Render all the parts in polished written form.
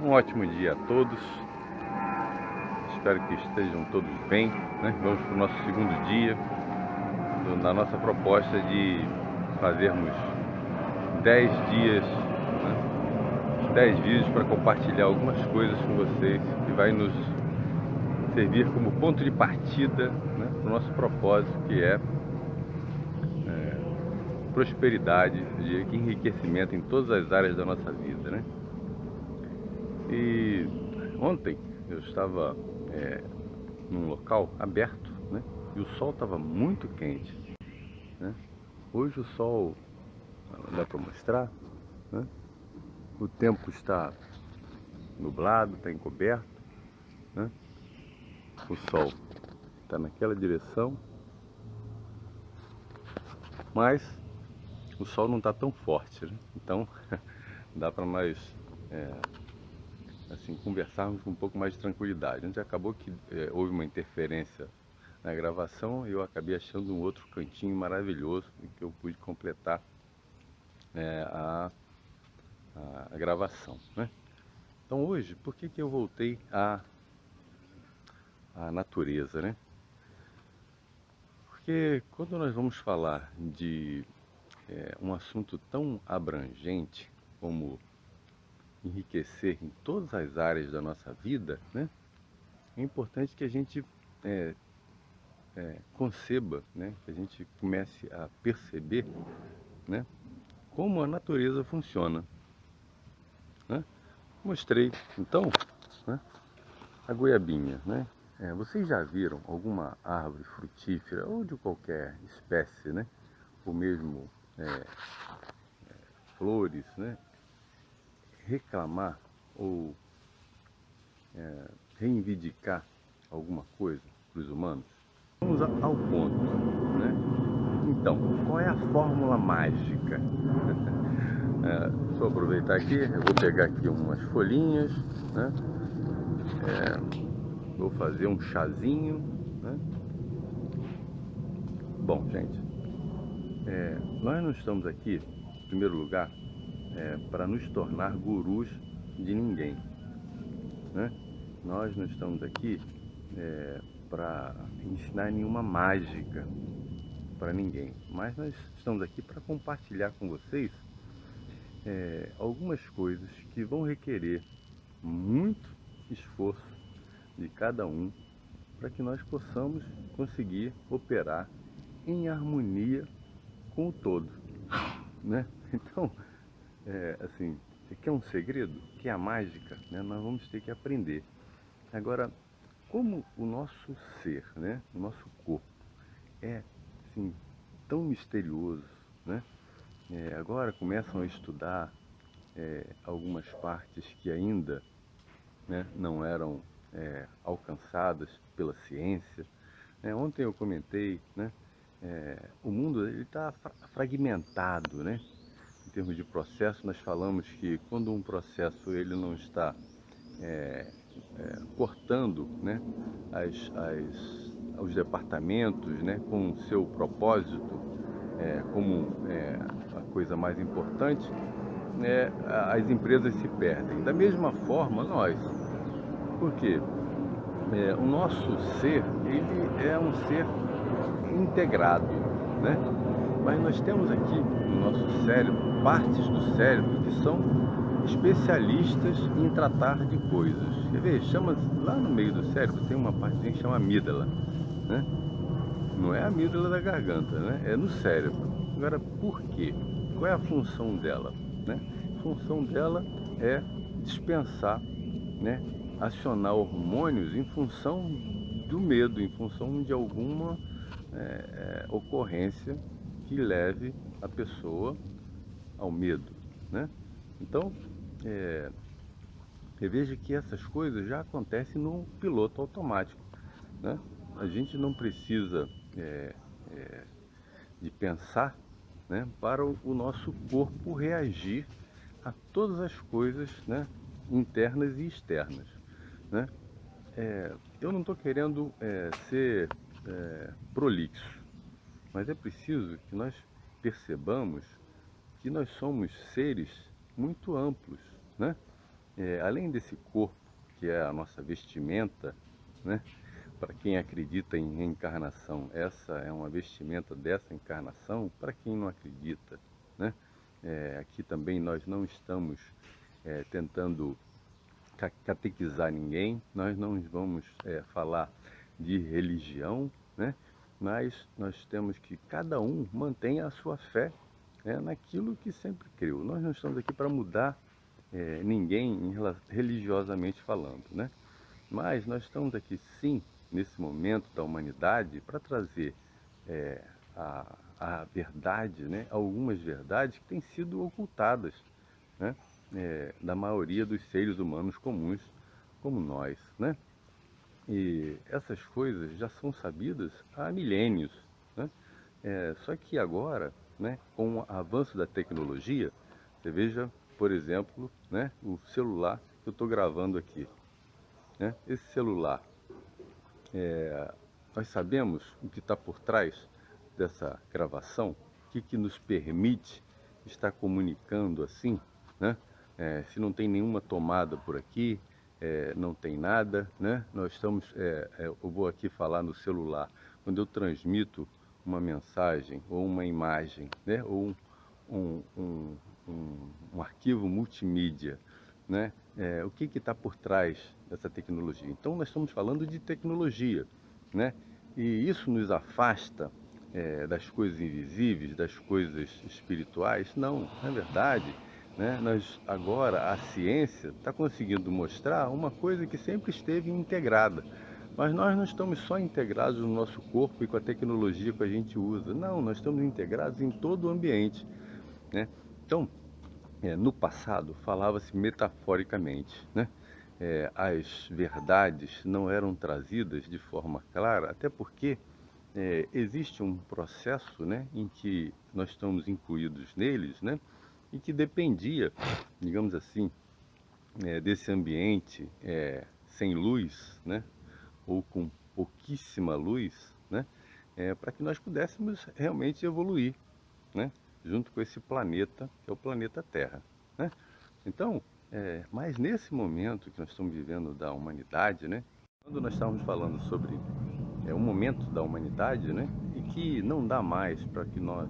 Um ótimo dia a todos. Espero que estejam todos bem, né? Vamos para o nosso segundo dia na nossa proposta de fazermos 10 dias, né? 10 vídeos para compartilhar algumas coisas com vocês que vai nos servir como ponto de partida, né, para o nosso propósito, que é prosperidade, de enriquecimento em todas as áreas da nossa vida, né? E ontem eu estava num local aberto, né? E o sol estava muito quente, né? Hoje o sol não dá para mostrar, né? O tempo está nublado, está encoberto, né? O sol está naquela direção, mas o sol não está tão forte, né? Então dá para nós assim, conversarmos com um pouco mais de tranquilidade. A gente acabou que houve uma interferência na gravação e eu acabei achando um outro cantinho maravilhoso em que eu pude completar a gravação, né? Então hoje, por que eu voltei à natureza, né? Porque quando nós vamos falar de um assunto tão abrangente como enriquecer em todas as áreas da nossa vida, né? É importante que a gente conceba, né? Que a gente comece a perceber, né? Como a natureza funciona, né? Mostrei, então, né, a goiabinha, né? Vocês já viram alguma árvore frutífera ou de qualquer espécie, né? Ou mesmo flores, né? Reclamar ou reivindicar alguma coisa para os humanos? Vamos ao ponto, né? Então, qual é a fórmula mágica? Só aproveitar aqui, eu vou pegar aqui umas folhinhas, né? Vou fazer um chazinho, né? Bom, gente, nós não estamos aqui, em primeiro lugar, para nos tornar gurus de ninguém, né? Nós não estamos aqui para ensinar nenhuma mágica para ninguém, mas nós estamos aqui para compartilhar com vocês algumas coisas que vão requerer muito esforço de cada um para que nós possamos conseguir operar em harmonia com o todo, né? Então, assim, quer um segredo? Quer a mágica? Né? Nós vamos ter que aprender. Agora, como o nosso ser, né? O nosso corpo é assim, tão misterioso, né? Agora começam a estudar algumas partes que ainda, né, não eram alcançadas pela ciência. Ontem eu comentei, né? O mundo está fragmentado, né? Em termos de processo, nós falamos que quando um processo ele não está cortando, né, os departamentos, né, com o seu propósito como a coisa mais importante, né, as empresas se perdem. Da mesma forma, nós. Por quê? O nosso ser, ele é um ser integrado, né? Mas nós temos aqui no nosso cérebro, partes do cérebro que são especialistas em tratar de coisas. Quer ver? Chama, lá no meio do cérebro tem uma parte que chama amígdala, né? Não é a amígdala da garganta, né? É no cérebro. Agora, por quê? Qual é a função dela, né? A função dela é dispensar, né? Acionar hormônios em função do medo, em função de alguma ocorrência que leve a pessoa ao medo, né? Então, veja que essas coisas já acontecem no piloto automático, né? A gente não precisa de pensar, né, para o nosso corpo reagir a todas as coisas, né, internas e externas, né? Eu não estou querendo ser prolixo, mas é preciso que nós percebamos que nós somos seres muito amplos, né? além desse corpo, que é a nossa vestimenta, né? Para quem acredita em reencarnação, essa é uma vestimenta dessa encarnação. Para quem não acredita, né? Aqui também nós não estamos tentando catequizar ninguém, nós não vamos falar de religião, né? Mas nós temos que cada um mantenha a sua fé, naquilo que sempre creu. Nós não estamos aqui para mudar ninguém religiosamente falando, né? Mas nós estamos aqui sim, nesse momento da humanidade, para trazer a verdade, né? Algumas verdades que têm sido ocultadas, né? Da maioria dos seres humanos comuns como nós, né? E essas coisas já são sabidas há milênios, né? Só que agora, né, com o avanço da tecnologia, você veja, por exemplo, né, o celular que eu estou gravando aqui, né? Esse celular, nós sabemos o que está por trás dessa gravação, o que nos permite estar comunicando assim, né? Se não tem nenhuma tomada por aqui, não tem nada, né? Nós estamos, eu vou aqui falar no celular, quando eu transmito uma mensagem ou uma imagem, né? Ou um arquivo multimídia, né? O que está por trás dessa tecnologia? Então nós estamos falando de tecnologia, né? E isso nos afasta das coisas invisíveis, das coisas espirituais? Não, na verdade, né, agora a ciência está conseguindo mostrar uma coisa que sempre esteve integrada. Mas nós não estamos só integrados no nosso corpo e com a tecnologia que a gente usa. Não, nós estamos integrados em todo o ambiente, né? Então, no passado falava-se metaforicamente, né? As verdades não eram trazidas de forma clara, até porque existe um processo, né, em que nós estamos incluídos neles, né, e que dependia, digamos assim, desse ambiente sem luz, né, ou com pouquíssima luz, né, para que nós pudéssemos realmente evoluir, né, junto com esse planeta, que é o planeta Terra, né? Então, mas nesse momento que nós estamos vivendo da humanidade, né, quando nós estávamos falando sobre um momento da humanidade, né, e que não dá mais para que nós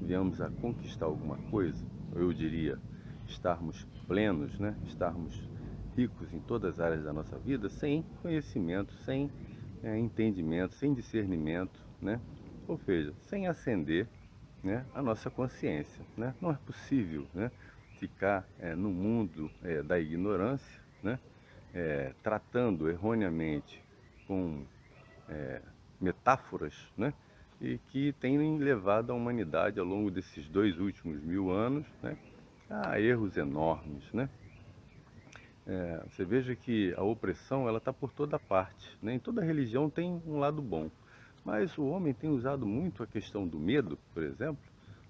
venhamos a conquistar alguma coisa, eu diria, estarmos plenos, né, estarmos ricos em todas as áreas da nossa vida, sem conhecimento, sem entendimento, sem discernimento, né, ou seja, sem acender, né, a nossa consciência, né? Não é possível, né, ficar no mundo da ignorância, né, tratando erroneamente com metáforas, né, e que têm levado a humanidade ao longo desses 2 últimos 1000 anos, né, a erros enormes, né? Você veja que a opressão ela está por toda parte, né? Em toda religião tem um lado bom, mas o homem tem usado muito a questão do medo, por exemplo,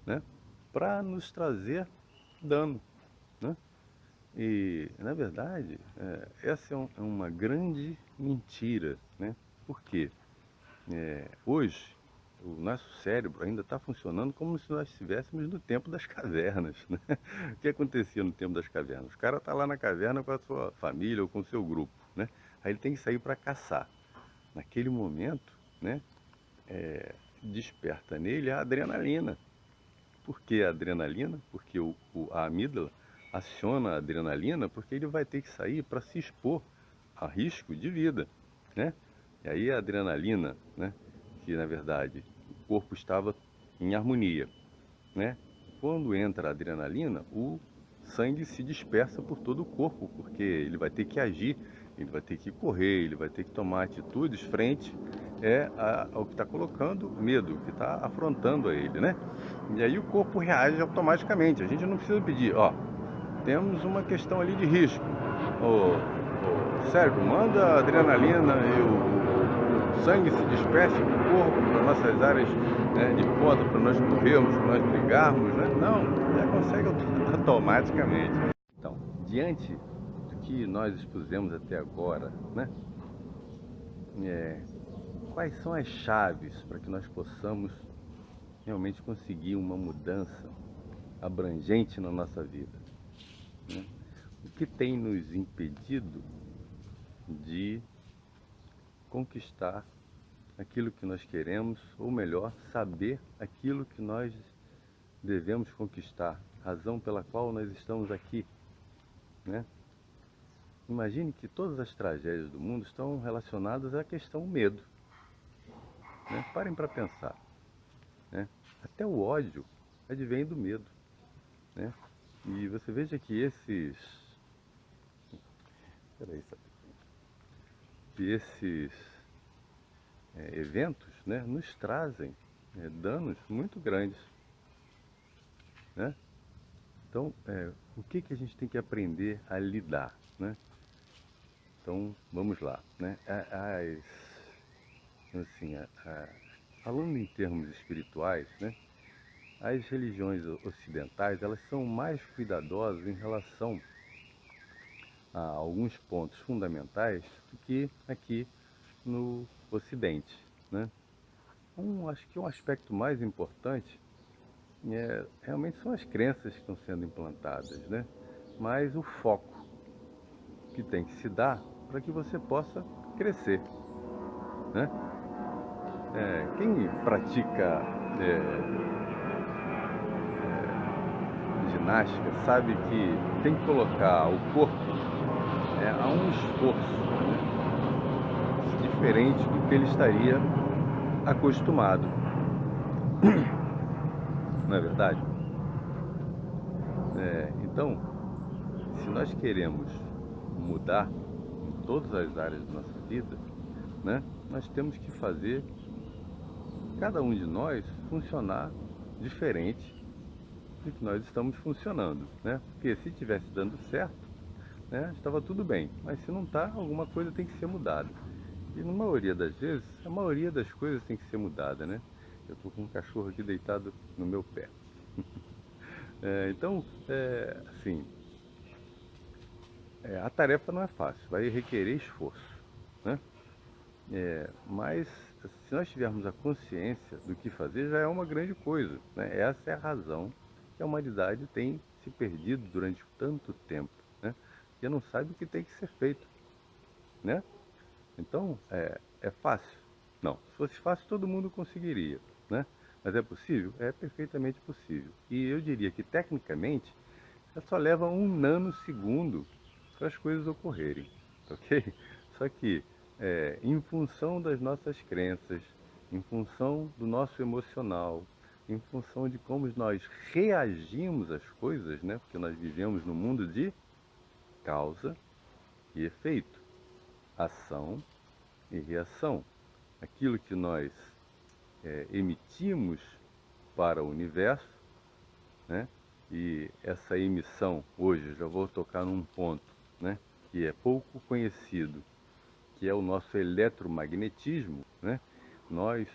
né, para nos trazer dano, né? E, na verdade, essa é uma grande mentira, né? Por quê? Hoje, o nosso cérebro ainda está funcionando como se nós estivéssemos no tempo das cavernas, né? O que acontecia no tempo das cavernas? O cara está lá na caverna com a sua família ou com o seu grupo, né? Aí ele tem que sair para caçar. Naquele momento, né, desperta nele a adrenalina. Por que a adrenalina? Porque a amígdala aciona a adrenalina porque ele vai ter que sair para se expor a risco de vida, né? E aí a adrenalina, né, que na verdade o corpo estava em harmonia, né? Quando entra a adrenalina, o sangue se dispersa por todo o corpo, porque ele vai ter que agir, ele vai ter que correr, ele vai ter que tomar atitudes frente ao que está colocando medo, que está afrontando a ele, né? E aí o corpo reage automaticamente. A gente não precisa pedir, ó, temos uma questão ali de risco. O cérebro manda a adrenalina e o sangue se disperse no corpo, para nossas áreas, né, de ponta, para nós corrermos, para nós brigarmos, né? Não, já consegue automaticamente. Então, diante do que nós expusemos até agora, né, quais são as chaves para que nós possamos realmente conseguir uma mudança abrangente na nossa vida, né? o que tem nos impedido de conquistar aquilo que nós queremos, ou melhor, saber aquilo que nós devemos conquistar, razão pela qual nós estamos aqui, né? Imagine que todas as tragédias do mundo estão relacionadas à questão medo, né? Parem para pensar, né? Até o ódio advém do medo, né? E você veja que esses eventos, né, nos trazem danos muito grandes, né? Então, o que a gente tem que aprender a lidar, né? Então, vamos lá, né? Assim, falando em termos espirituais, né? As religiões ocidentais, elas são mais cuidadosas em relação a alguns pontos fundamentais do que aqui no Ocidente, né? Acho que um aspecto mais importante realmente são as crenças que estão sendo implantadas, né? Mas o foco que tem que se dar para que você possa crescer, né? Quem pratica ginástica sabe que tem que colocar o corpo a um esforço, né, diferente do que ele estaria acostumado, não é verdade? Então, se nós queremos mudar em todas as áreas da nossa vida, né, nós temos que fazer cada um de nós funcionar diferente do que nós estamos funcionando, né? Porque se estivesse dando certo, né, estava tudo bem, mas se não está, alguma coisa tem que ser mudada. E na maioria das vezes, a maioria das coisas tem que ser mudada, né? Eu estou com um cachorro aqui deitado no meu pé. Então, assim, a tarefa não é fácil, vai requerer esforço, né? Mas se nós tivermos a consciência do que fazer, já é uma grande coisa, né? Essa é a razão que a humanidade tem se perdido durante tanto tempo, né? Porque não sabe o que tem que ser feito, né? Então, é fácil? Não. Se fosse fácil, todo mundo conseguiria, né? Mas é possível? É perfeitamente possível. E eu diria que, tecnicamente, só leva um nanosegundo para as coisas ocorrerem, ok? Só que, em função das nossas crenças, em função do nosso emocional, em função de como nós reagimos às coisas, né? Porque nós vivemos no mundo de causa e efeito, ação e reação. Aquilo que nós emitimos para o universo, né? E essa emissão, hoje, já vou tocar num ponto, né, que é pouco conhecido, que é o nosso eletromagnetismo, né? Nós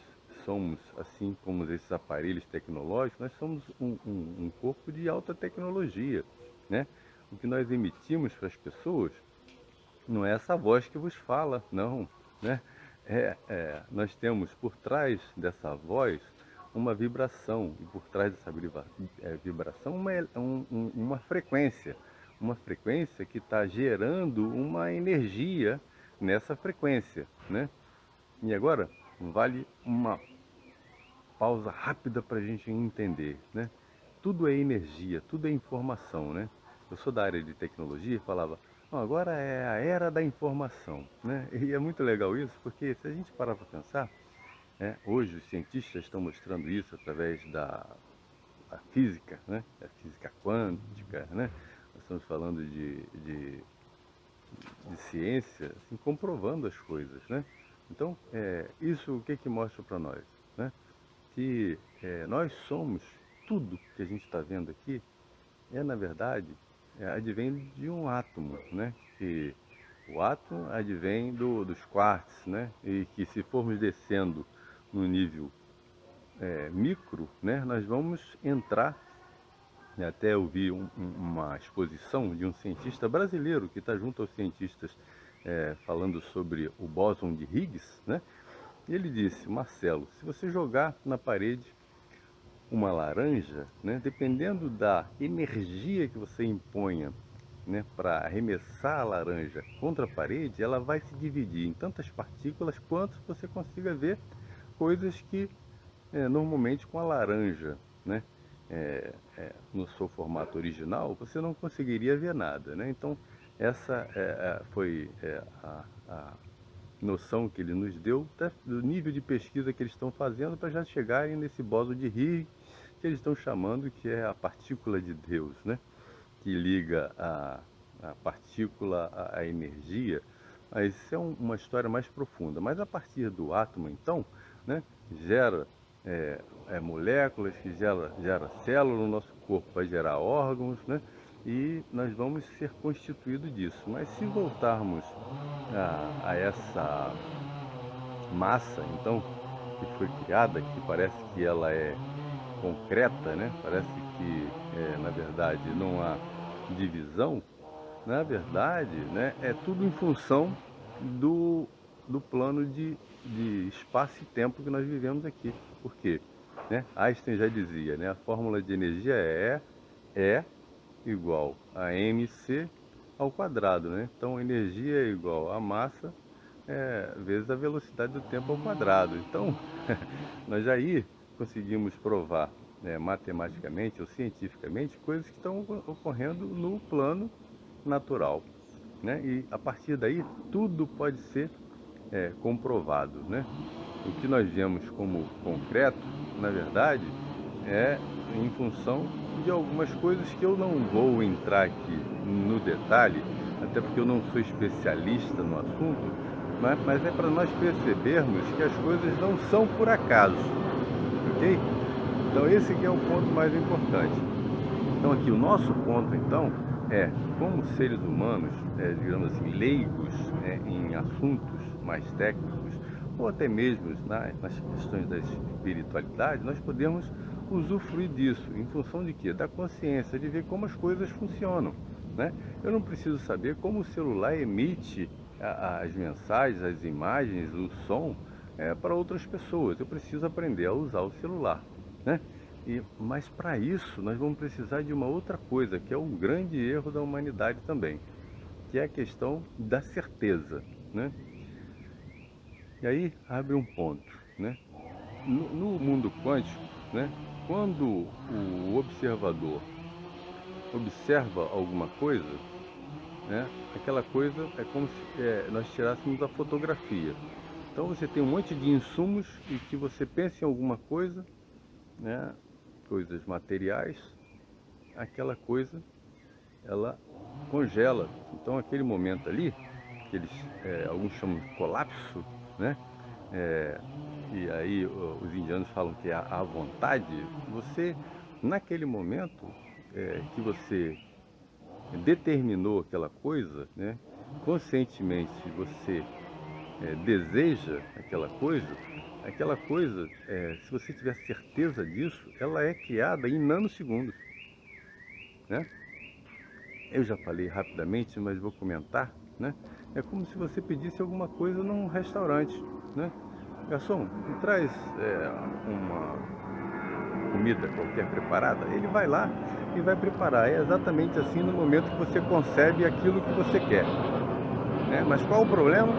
somos, assim como esses aparelhos tecnológicos, nós somos um corpo de alta tecnologia, né? O que nós emitimos para as pessoas não é essa voz que vos fala, não, né? Nós temos por trás dessa voz uma vibração, e por trás dessa vibração uma frequência que está gerando uma energia nessa frequência, né? E agora, vale uma pausa rápida para a gente entender, né? Tudo é energia, tudo é informação, né? Eu sou da área de tecnologia e falava, não, agora é a era da informação, né? E é muito legal isso, porque se a gente parar para pensar, hoje os cientistas estão mostrando isso através da física, né? A física quântica, né? Nós estamos falando de ciência, assim, comprovando as coisas, né? Então, isso o que que mostra para nós, né? Que nós somos tudo que a gente está vendo aqui, na verdade, advém de um átomo, né? Que o átomo advém dos quarks, né? E que se formos descendo no nível micro, né? Nós vamos entrar, até eu vi uma exposição de um cientista brasileiro que está junto aos cientistas falando sobre o bóson de Higgs, né? E ele disse, Marcelo, se você jogar na parede uma laranja, né, dependendo da energia que você imponha né, para arremessar a laranja contra a parede, ela vai se dividir em tantas partículas quanto você consiga ver coisas que normalmente com a laranja, né, no seu formato original, você não conseguiria ver nada, né? Então essa foi a noção que ele nos deu do nível de pesquisa que eles estão fazendo para já chegarem nesse bóson de Higgs que eles estão chamando, que é a partícula de Deus, né? Que liga a partícula à energia. Mas isso é uma história mais profunda. Mas a partir do átomo, então, né, gera moléculas, que gera célula no nosso corpo, vai gerar órgãos, né? E nós vamos ser constituídos disso. Mas se voltarmos a essa massa, então, que foi criada, que parece que ela é concreta, né? Parece que, na verdade, não há divisão. Na verdade, né, é tudo em função do plano de espaço e tempo que nós vivemos aqui. Por quê? Né? Einstein já dizia, né, a fórmula de energia é E igual a mc ao quadrado. Né? Então, energia é igual a massa vezes a velocidade do tempo ao quadrado. Então, nós aí conseguimos provar matematicamente ou cientificamente coisas que estão ocorrendo no plano natural, né? E a partir daí tudo pode ser comprovado, né? O que nós vemos como concreto, na verdade, é em função de algumas coisas que eu não vou entrar aqui no detalhe, até porque eu não sou especialista no assunto, mas é para nós percebermos que as coisas não são por acaso, ok? Então esse que é o ponto mais importante. Então aqui o nosso ponto então como seres humanos, digamos assim, leigos em assuntos mais técnicos, ou até mesmo nas questões da espiritualidade, nós podemos usufruir disso, em função de quê? Da consciência, de ver como as coisas funcionam, né? Eu não preciso saber como o celular emite as mensagens, as imagens, o som para outras pessoas. Eu preciso aprender a usar o celular, né? Mas para isso nós vamos precisar de uma outra coisa, que é um grande erro da humanidade também, que é a questão da certeza, né? E aí abre um ponto, né? No mundo quântico, né? Quando o observador observa alguma coisa, né? Aquela coisa é como se nós tirássemos a fotografia. Então você tem um monte de insumos e que você pensa em alguma coisa, né? Coisas materiais, aquela coisa ela congela. Então aquele momento ali, que alguns chamam de colapso, né? E aí os indianos falam que é a vontade, você, naquele momento que você determinou aquela coisa, né? Conscientemente você deseja aquela coisa, se você tiver certeza disso, ela é criada em nanosegundos, né? Eu já falei rapidamente, mas vou comentar, né? É como se você pedisse alguma coisa num restaurante, né? Garçom, me traz uma comida qualquer preparada. Ele vai lá e vai preparar. É exatamente assim no momento que você concebe aquilo que você quer, né? Mas qual o problema?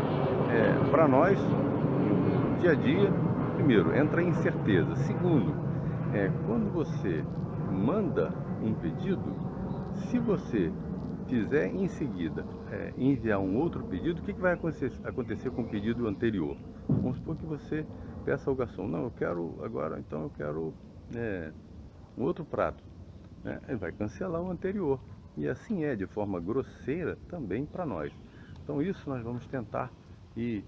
Para nós, no dia a dia, primeiro, entra a incerteza. Segundo, quando você manda um pedido, se você fizer em seguida enviar um outro pedido, o que vai acontecer com o pedido anterior? Vamos supor que você peça ao garçom, não, eu quero agora, então eu quero um outro prato, né? Ele vai cancelar o anterior. E assim de forma grosseira também para nós. Então isso nós vamos tentar ir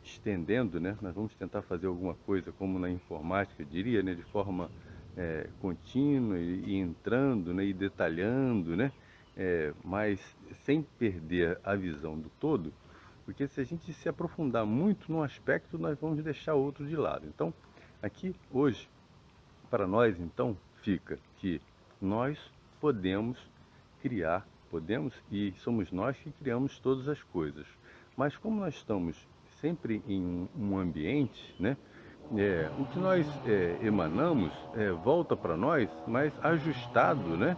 estendendo, né? Nós vamos tentar fazer alguma coisa como na informática, eu diria, né? De forma contínua e entrando, né? E detalhando, né? Mas sem perder a visão do todo, porque se a gente se aprofundar muito num aspecto, nós vamos deixar outro de lado. Então, aqui hoje, para nós, então, fica que nós podemos criar, podemos e somos nós que criamos todas as coisas. Mas como nós estamos sempre em um ambiente, né, o que nós emanamos volta para nós, mas ajustado, né,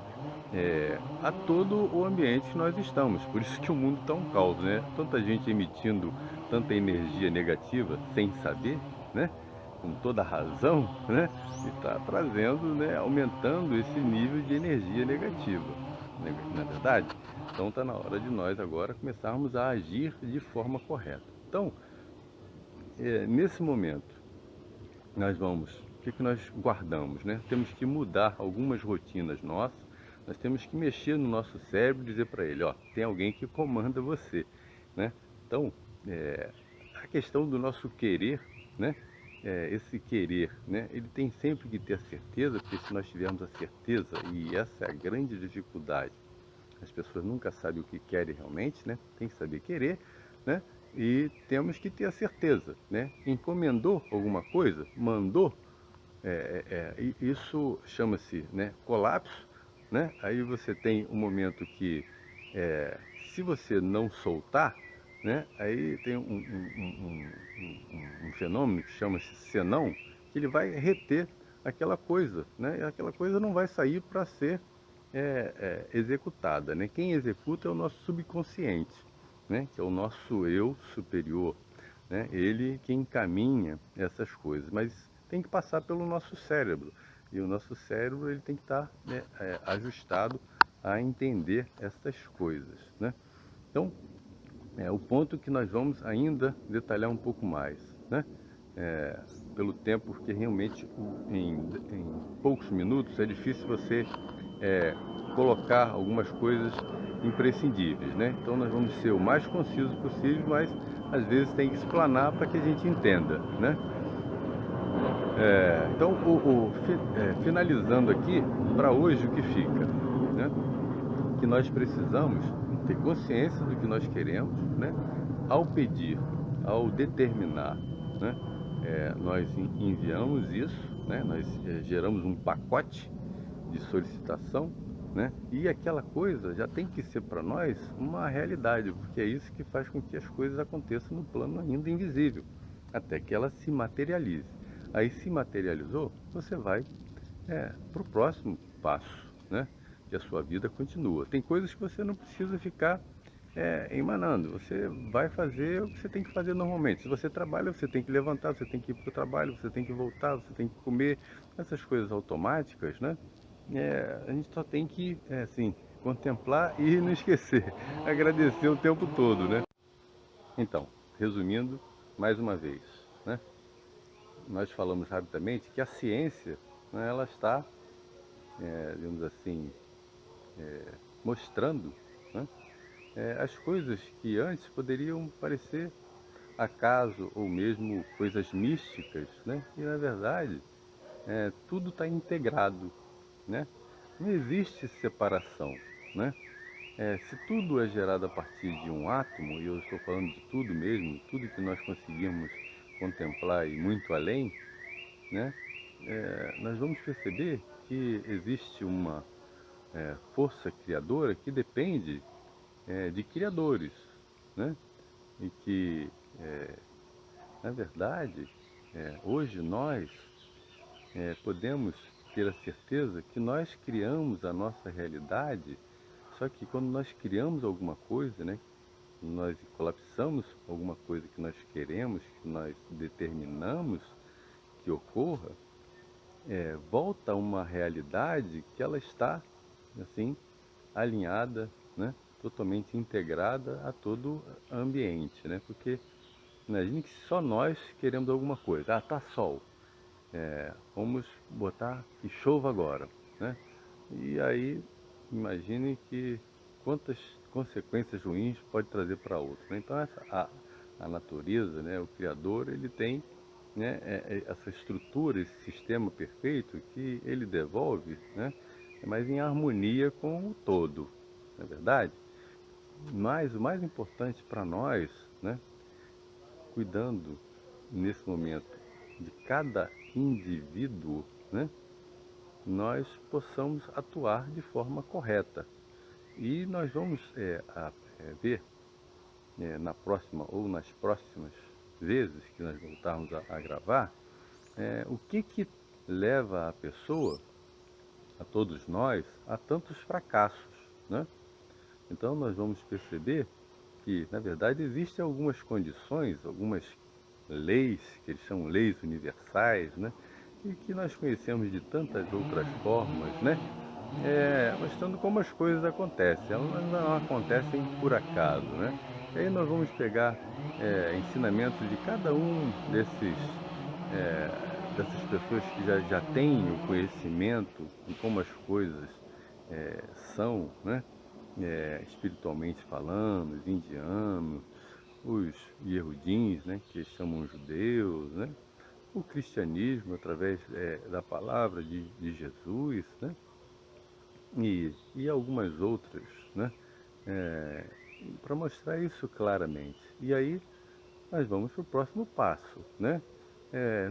a todo o ambiente que nós estamos. Por isso que o mundo está um caos, né? Tanta gente emitindo tanta energia negativa sem saber, né? Com toda a razão, né? E está trazendo, né, aumentando esse nível de energia negativa, na verdade. Então está na hora de nós agora começarmos a agir de forma correta. Então, nesse momento, o que nós guardamos, né? Temos que mudar algumas rotinas nossas, nós temos que mexer no nosso cérebro e dizer para ele, ó, tem alguém que comanda você, né? Então, a questão do nosso querer, né? Esse querer, né? Ele tem sempre que ter a certeza, porque se nós tivermos a certeza, e essa é a grande dificuldade, as pessoas nunca sabem o que querem realmente, né? Tem que saber querer, né? E temos que ter a certeza, né? Encomendou alguma coisa, mandou, isso chama-se, né, colapso, né? Aí você tem um momento que, se você não soltar, né, aí tem um fenômeno que chama-se senão, que ele vai reter aquela coisa, né? E aquela coisa não vai sair para ser executada, né? Quem executa é o nosso subconsciente, né? Que é o nosso eu superior, né? Ele que encaminha essas coisas, mas tem que passar pelo nosso cérebro, e o nosso cérebro ele tem que estar, né, ajustado a entender essas coisas, né? Então, o ponto que nós vamos ainda detalhar um pouco mais, né? Pelo tempo, porque realmente em poucos minutos é difícil você colocar algumas coisas imprescindíveis, né? Então nós vamos ser o mais conciso possível, mas às vezes tem que explanar para que a gente entenda, né? Então, finalizando aqui, para hoje o que fica, né? Que nós precisamos ter consciência do que nós queremos, né? Ao pedir, ao determinar, né? Nós enviamos isso, né? Nós geramos um pacote de solicitação, né? E aquela coisa já tem que ser para nós uma realidade, porque é isso que faz com que as coisas aconteçam no plano ainda invisível, até que ela se materialize. Aí se materializou, você vai para o próximo passo, né? Que a sua vida continua. Tem coisas que você não precisa ficar emanando. Você vai fazer o que você tem que fazer normalmente. Se você trabalha, você tem que levantar, você tem que ir para o trabalho, você tem que voltar, você tem que comer. Essas coisas automáticas, né? A gente só tem que, assim, contemplar e não esquecer. Agradecer o tempo todo, né? Então, resumindo, mais uma vez, né? Nós falamos rapidamente que a ciência, né, ela está, digamos assim, mostrando, né, as coisas que antes poderiam parecer acaso ou mesmo coisas místicas, né? E na verdade tudo está integrado, né? Não existe separação, né? Se tudo é gerado a partir de um átomo, e eu estou falando de tudo mesmo, tudo que nós conseguimos contemplar e muito além, né? Nós vamos perceber que existe uma força criadora que depende de criadores, né? E que, na verdade, hoje nós podemos ter a certeza que nós criamos a nossa realidade, só que quando nós criamos alguma coisa, né? Nós colapsamos alguma coisa que nós queremos, que nós determinamos que ocorra, volta a uma realidade que ela está, assim, alinhada, né? Totalmente integrada a todo ambiente, né? Porque imagine que só nós queremos alguma coisa. Ah, tá sol. Vamos botar que chova agora, né? E aí, imagine que quantas consequências ruins pode trazer para outro, né? Então, a natureza, né? O Criador, ele tem, né, essa estrutura, esse sistema perfeito que ele devolve, né? Mas em harmonia com o todo, não é verdade? Mas o mais importante para nós, né? Cuidando nesse momento de cada indivíduo, né? Nós possamos atuar de forma correta. E nós vamos ver na próxima ou nas próximas vezes que nós voltarmos a gravar, o que que leva a pessoa, a todos nós, a tantos fracassos, né? Então nós vamos perceber que, na verdade, existem algumas condições, algumas leis, que eles chamam leis universais, né? E que nós conhecemos de tantas outras formas, né? Mostrando como as coisas acontecem. Elas não acontecem por acaso, né? E aí nós vamos pegar ensinamentos de cada um dessas pessoas que já têm o conhecimento de como as coisas são, né? Espiritualmente falando, os indianos, os Yehudins, né? Que chamam judeus, né? O cristianismo através da palavra de Jesus, né? E algumas outras, né? Para mostrar isso claramente. E aí nós vamos para o próximo passo, né?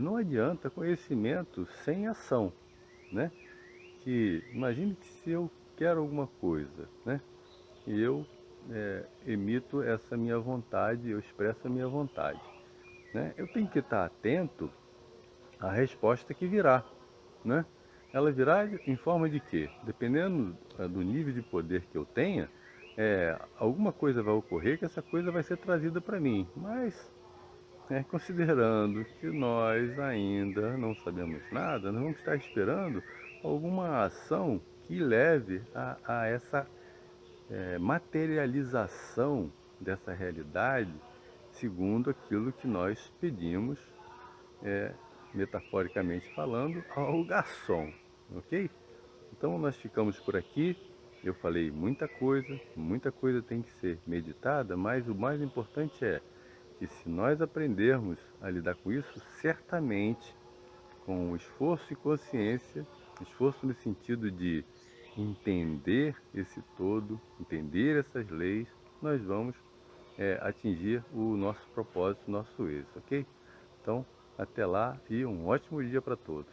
Não adianta conhecimento sem ação, né? Que imagine que se eu quero alguma coisa, né? E eu emito essa minha vontade, eu expresso a minha vontade, né? Eu tenho que estar atento à resposta que virá, né? Ela virá em forma de quê? Dependendo do nível de poder que eu tenha, alguma coisa vai ocorrer que essa coisa vai ser trazida para mim. Mas, considerando que nós ainda não sabemos nada, nós vamos estar esperando alguma ação que leve a essa materialização dessa realidade segundo aquilo que nós pedimos, metaforicamente falando, ao garçom, ok? Então nós ficamos por aqui. Eu falei muita coisa tem que ser meditada, mas o mais importante é que se nós aprendermos a lidar com isso, certamente, com esforço e consciência, esforço no sentido de entender esse todo, entender essas leis, nós vamos atingir o nosso propósito, o nosso êxito, ok? Então, até lá e um ótimo dia para todos.